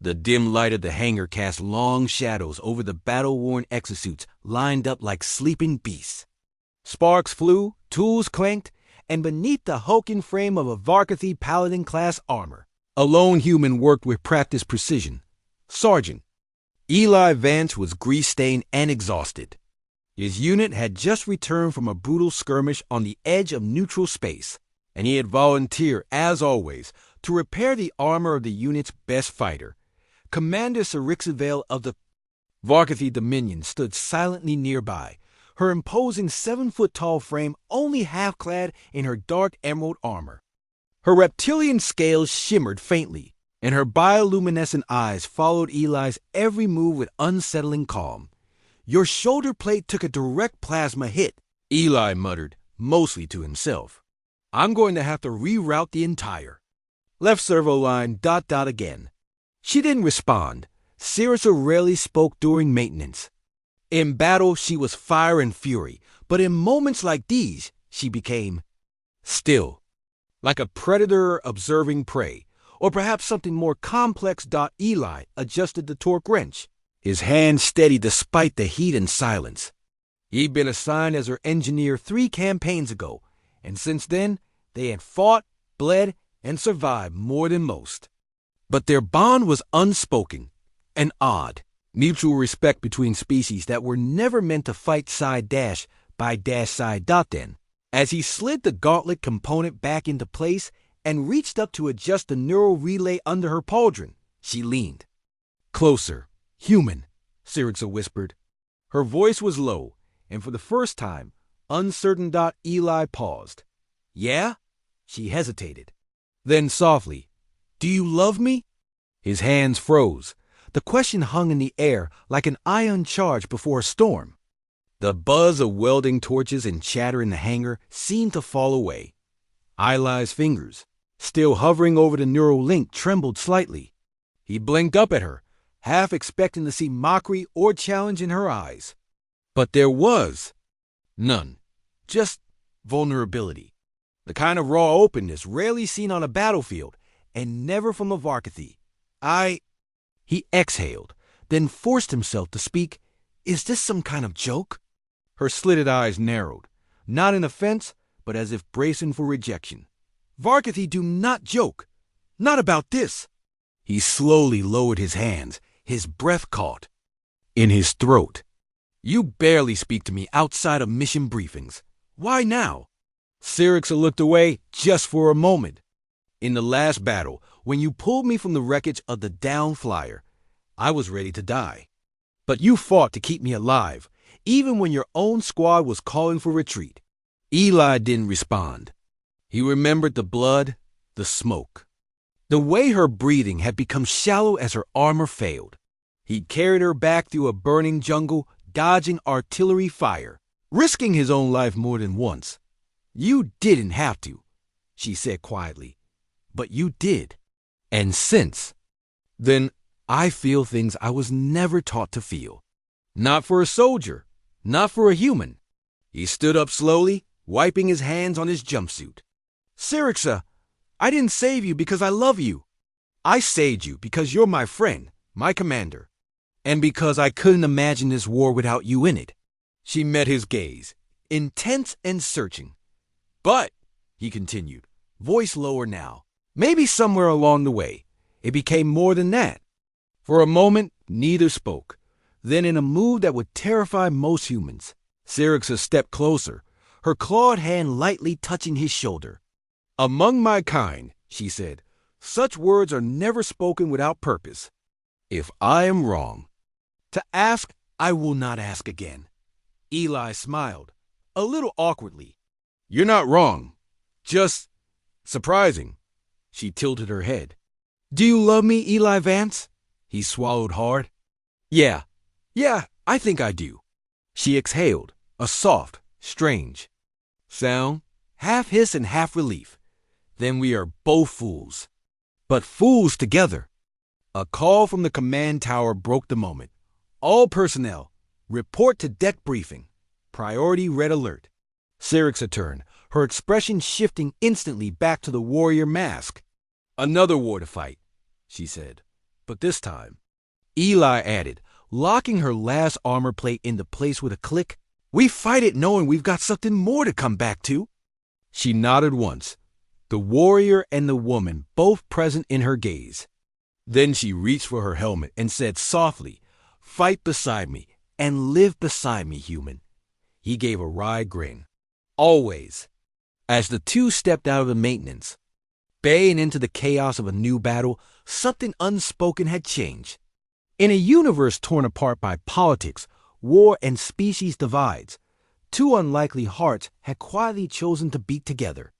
The dim light of the hangar cast long shadows over the battle-worn exosuits lined up like sleeping beasts. Sparks flew, tools clanked, and beneath the hulking frame of a Varkathi Paladin-class armor, a lone human worked with practiced precision. Sergeant Eli Vance was grease-stained and exhausted. His unit had just returned from a brutal skirmish on the edge of neutral space, and he had volunteered, as always, to repair the armor of the unit's best fighter. Commander Sirixavale of the Varkathi Dominion stood silently nearby, her imposing 7-foot-tall frame only half-clad in her dark emerald armor. Her reptilian scales shimmered faintly, and her bioluminescent eyes followed Eli's every move with unsettling calm. "Your shoulder plate took a direct plasma hit," Eli muttered, mostly to himself. "I'm going to have to reroute the entire left servo line ... again." She didn't respond. Sirisa rarely spoke during maintenance. In battle, she was fire and fury, but in moments like these, she became still, like a predator observing prey, or perhaps something more complex. Eli adjusted the torque wrench, his hand steady despite the heat and silence. He'd been assigned as her engineer 3 campaigns ago, and since then, they had fought, bled, and survived more than most. But their bond was unspoken and odd, mutual respect between species that were never meant to fight side dash by dash side. Then, as he slid the gauntlet component back into place and reached up to adjust the neural relay under her pauldron, she leaned. "Closer, human," Sirixa whispered. Her voice was low, and for the first time, uncertain. Eli paused. "Yeah?" She hesitated. Then softly, "Do you love me?" His hands froze. The question hung in the air like an ion charge before a storm. The buzz of welding torches and chatter in the hangar seemed to fall away. Eli's fingers, still hovering over the neural link, trembled slightly. He blinked up at her, half expecting to see mockery or challenge in her eyes. But there was none, just vulnerability. The kind of raw openness rarely seen on a battlefield, and never from a Varkathi. He exhaled, then forced himself to speak. "Is this some kind of joke?" Her slitted eyes narrowed, not in offense, but as if bracing for rejection. "Varkathi do not joke. Not about this." He slowly lowered his hands, his breath caught in his throat. "You barely speak to me outside of mission briefings. Why now?" Sirixa looked away just for a moment. "In the last battle, when you pulled me from the wreckage of the down flyer, I was ready to die. But you fought to keep me alive, even when your own squad was calling for retreat." Eli didn't respond. He remembered the blood, the smoke, the way her breathing had become shallow as her armor failed. He'd carried her back through a burning jungle, dodging artillery fire, risking his own life more than once. "You didn't have to," she said quietly, "but you did. And since then, I feel things I was never taught to feel. Not for a soldier, not for a human." He stood up slowly, wiping his hands on his jumpsuit. "Sirixa, I didn't save you because I love you. I saved you because you're my friend, my commander, and because I couldn't imagine this war without you in it." She met his gaze, intense and searching. "But," he continued, voice lower now, "maybe somewhere along the way, it became more than that." For a moment, neither spoke. Then, in a move that would terrify most humans, Sirixa stepped closer, her clawed hand lightly touching his shoulder. "Among my kind," she said, "such words are never spoken without purpose. If I am wrong, to ask, I will not ask again." Eli smiled, a little awkwardly. "You're not wrong. Just surprising." She tilted her head. "Do you love me, Eli Vance?" He swallowed hard. Yeah, I think I do." She exhaled, a soft, strange sound, half hiss and half relief. "Then we are both fools. But fools together." A call from the command tower broke the moment. "All personnel, report to deck briefing. Priority red alert." Sirixa turned, her expression shifting instantly back to the warrior mask. "Another war to fight," she said. But this time, Eli added, locking her last armor plate into place with a click, "We fight it knowing we've got something more to come back to." She nodded once, the warrior and the woman both present in her gaze. Then she reached for her helmet and said softly, "Fight beside me and live beside me, human." He gave a wry grin. "Always." As the two stepped out of the maintenance, baying into the chaos of a new battle, something unspoken had changed. In a universe torn apart by politics, war, and species divides, two unlikely hearts had quietly chosen to beat together.